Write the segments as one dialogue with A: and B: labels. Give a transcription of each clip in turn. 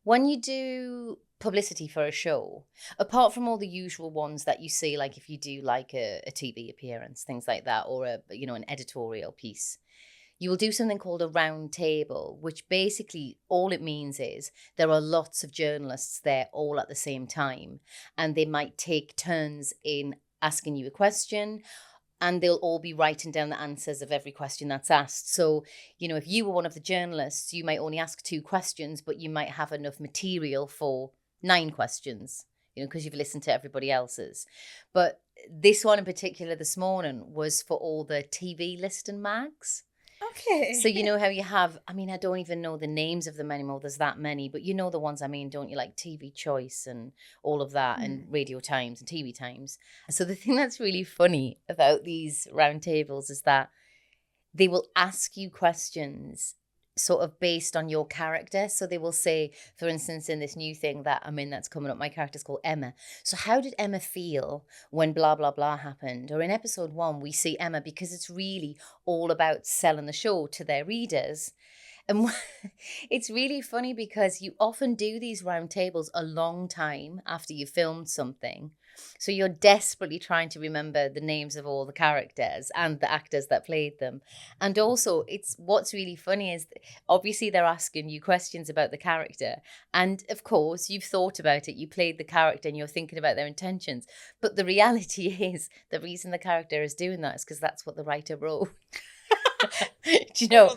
A: When you do publicity for a show, apart from all the usual ones that you see, like if you do like a TV appearance, things like that, or an editorial piece, you will do something called a round table, which basically all it means is there are lots of journalists there all at the same time, and they might take turns in asking you a question, and they'll all be writing down the answers of every question that's asked. So, if you were one of the journalists, you might only ask 2 questions, but you might have enough material for 9 questions, because you've listened to everybody else's. But this one in particular this morning was for all the TV listing mags.
B: Okay.
A: So how you have, I don't even know the names of them anymore. There's that many, but you know the ones I mean, don't you? Like TV Choice and all of that, and Radio Times and TV Times. So the thing that's really funny about these roundtables is that they will ask you questions sort of based on your character. So they will say, for instance, in this new thing that I'm in that's coming up, my character's called Emma. So how did Emma feel when blah, blah, blah happened? Or in episode 1, we see Emma, because it's really all about selling the show to their readers. And it's really funny because you often do these round tables a long time after you've filmed something. So you're desperately trying to remember the names of all the characters and the actors that played them. And also, what's really funny is obviously they're asking you questions about the character. And of course, you've thought about it. You played the character and you're thinking about their intentions. But the reality is the reason the character is doing that is because that's what the writer wrote. Do you know?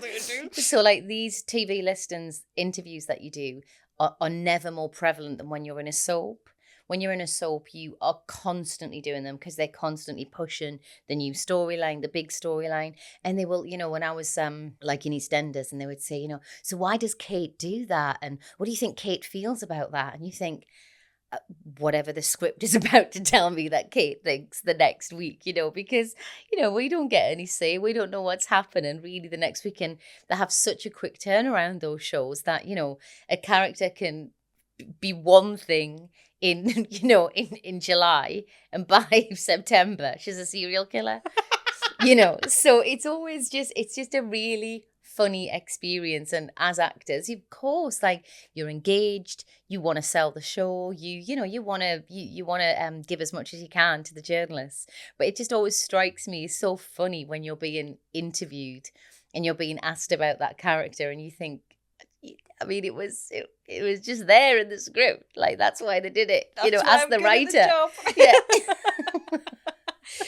A: So like these TV listings, interviews that you do are never more prevalent than when you're in a soap. When you're in a soap, you are constantly doing them because they're constantly pushing the new storyline, the big storyline. And they will, when I was like in EastEnders, and they would say, so why does Kate do that? And what do you think Kate feels about that? And you think, whatever the script is about to tell me that Kate thinks the next week, because, we don't get any say. We don't know what's happening really the next week. And they have such a quick turnaround, those shows, that, a character can be one thing in in July, and by September she's a serial killer. So it's just a really funny experience. And as actors, of course, like, you're engaged, you want to sell the show, you want to give as much as you can to the journalists. But it just always strikes me as so funny when you're being interviewed and you're being asked about that character, and you think, it was just there in the script. Like, that's why they did it,
B: That's
A: as the writer.
B: yeah.